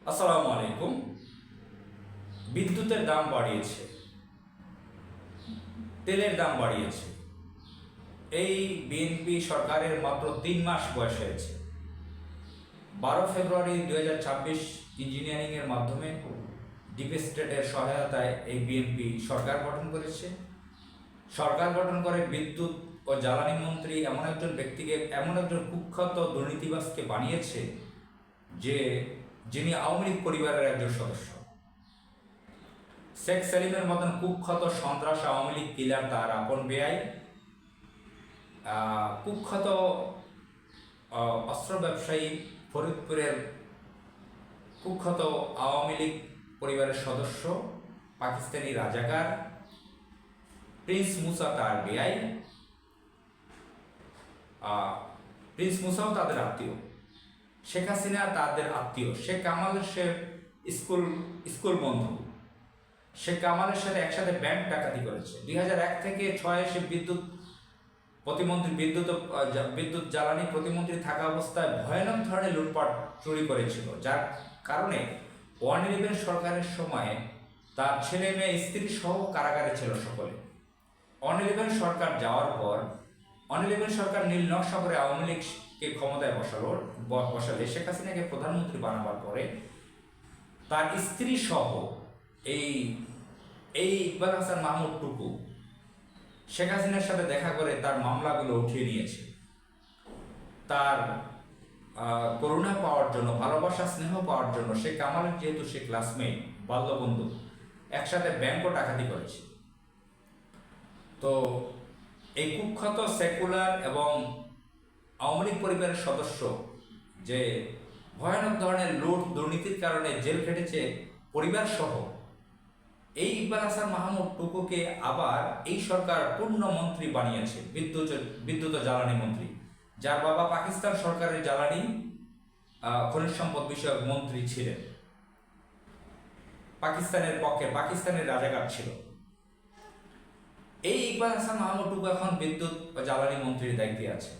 আসসালামু আলাইকুম। বিদ্যুতের দাম বাড়িয়েছে, তেলের দাম বাড়িয়েছে। এই বিএনপি সরকারের মাত্র 3 মাস বয়স হয়েছে। 12 ফেব্রুয়ারি 2026 ইঞ্জিনিয়ারিংয়ের মাধ্যমে ডিপ স্টেটের সহায়তায় এই বিএনপি সরকার গঠন করেছে। সরকার গঠন করে বিদ্যুৎ ও জ্বালানি মন্ত্রী এমন একজন ব্যক্তিকে, এমন একজন কুখ্যাত দুর্নীতিবাজকে বানিয়েছে যিনি আওয়ামী লীগ পরিবারের একজন সদস্য। শেখ সেলিমের মতন কুখ্যাত সন্ত্রাস আওয়ামী লীগ কিলার তার আপন বেয়াই। কুখ্যাত অস্ত্র ব্যবসায়ী ফরিদপুরের কুখ্যাত আওয়ামী লীগ পরিবারের সদস্য পাকিস্তানি রাজাকার প্রিন্স মুসা তার বেয়াই। প্রিন্স মুসাও তাদের আত্মীয়, শেখ হাসিনা তাদের আত্মীয়, শেখ কামালের সে স্কুল বন্ধু। শেখ কামালের সাথে একসাথে ব্যাংক ডাকাতি করেছে। 2001 থেকে 2006 সে বিদ্যুৎ জ্বালানি প্রতিমন্ত্রী থাকা অবস্থায় ভয়ানক ধরনের লুটপাট চুরি করেছিল, যার কারণে 111 সরকারের সময়ে তার ছেলে মেয়ে স্ত্রী সহ কারাগারে ছিল সকলে। 111 সরকার যাওয়ার পর 111 সরকার নীল নকশা করে আওয়ামী লীগকে ক্ষমতায় বসালে শেখ হাসিনাকে প্রধানমন্ত্রী বানাবার পরে তার স্ত্রী সহ এই ইকবাল হাসান মাহমুদ টুকু শেখ হাসিনার সাথে দেখা করে তার মামলাগুলো উঠিয়ে নিয়েছে। তার করুণা পাওয়ার জন্য, ভালোবাসা স্নেহ পাওয়ার জন্য শেখ কামালের যেহেতু সে ক্লাসমেট, বাল্যবন্ধু, একসাথে ব্যাংকও ডাকাতি করেছে। তো এই কুখ্যাত সেকুলার এবং আওয়ামী লীগ পরিবারের সদস্য যে ভয়ানক ধরনের লুট দুর্নীতির কারণে জেল খেটেছে পরিবার সহ, এই ইকবাল হাসান মাহমুদ টুকুকে আবার এই সরকার পূর্ণ মন্ত্রী বানিয়েছে, বিদ্যুৎ ও জ্বালানি মন্ত্রী, যার বাবা পাকিস্তান সরকারের জ্বালানি খনিজ সম্পদ বিষয়ক মন্ত্রী ছিলেন, পাকিস্তানের পক্ষে পাকিস্তানের রাজাকার ছিল। এই ইকবাল হাসান মাহমুদ টুকু এখন বিদ্যুৎ ও জ্বালানি মন্ত্রীর দায়িত্বে আছে।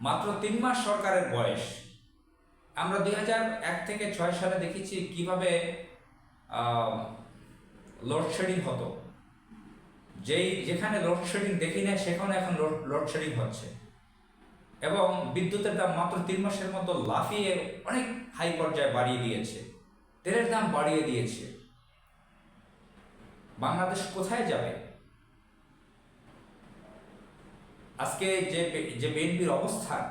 মাত্র 3 মাস সরকারের বয়স। আমরা 2001 থেকে 2006 সালে দেখেছি কিভাবে লোডশেডিং হতো। যেখানে লোডশেডিং দেখি না সেখানে এখন লোডশেডিং হচ্ছে, এবং বিদ্যুতের দাম মাত্র 3 মাসের মতো লাফিয়ে অনেক হাই পর্যায়ে বাড়িয়ে দিয়েছে। তেলের দাম বাড়িয়ে দিয়েছে। বাংলাদেশ কোথায় যাবে? আজকে যে বিএনপির অবস্থান,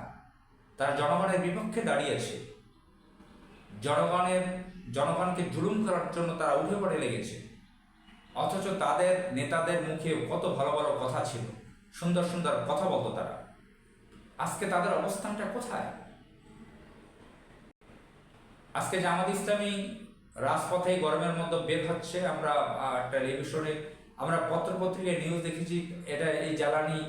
তার জনগণের বিপক্ষে দাঁড়িয়েছে। জনগণকে জুলুম করার জন্য তারা উঠে পড়ে লেগেছে। অথচ তাদের নেতাদের মুখে কত ভালো ভালো কথা ছিল, সুন্দর সুন্দর কথা বলতো তারা। আজকে তাদের অবস্থানটা কোথায়? আজকে জামাত ইসলামী রাজপথে গরমের মধ্যে বের হচ্ছে। আমরা টেলিভিশনে, আমরা পত্রপত্রিকায় নিউজ দেখেছি, এই জ্বালানি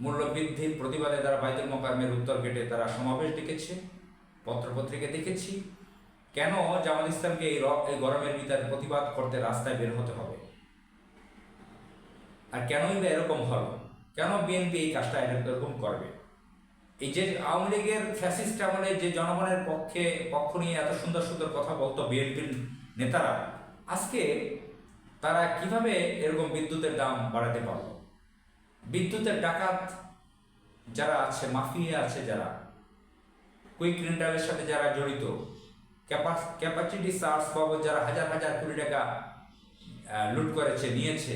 মূল্য বৃদ্ধির প্রতিবাদে তারা বাইতুল মোকাররমের উত্তর গেটে তারা সমাবেশ ডেকেছে, পত্রপত্রিকায় দেখেছি। কেন জামাত ইসলামকে এই গরমের ভিতরে প্রতিবাদ করতে রাস্তায় বের হতে হবে? আর কেনই বা এরকম হলো? কেন বিএনপি এই কাজটা এরকম করবে? এই যে আওয়ামী লীগের ফ্যাসিস্ট আমলে যে জনগণের পক্ষ নিয়ে এত সুন্দর সুন্দর কথা বলতো বিএনপির নেতারা, আজকে তারা কিভাবে এরকম বিদ্যুতের দাম বাড়াতে পারল? বিদ্যুতের ডাকাত যারা আছে, মাফিয়া আছে যারা, কুইক রেন্টালের সাথে যারা জড়িত, ক্যাপাসিটি চার্জ বাবদ যারা হাজার হাজার কোটি টাকা লুট করেছে, নিয়েছে,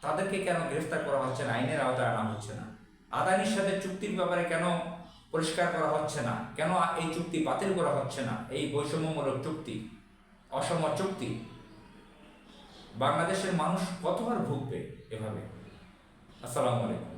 তাদেরকে কেন গ্রেফতার করা হচ্ছে না, আইনের আওতায় আনা হচ্ছে না? আদানির সাথে চুক্তির ব্যাপারে কেন পরিষ্কার করা হচ্ছে না? কেন এই চুক্তি বাতিল করা হচ্ছে না? এই বৈষম্যমূলক চুক্তি, অসম চুক্তি, বাংলাদেশের মানুষ কতবার ভুগবে এভাবে? আসসালামু আলাইকুম।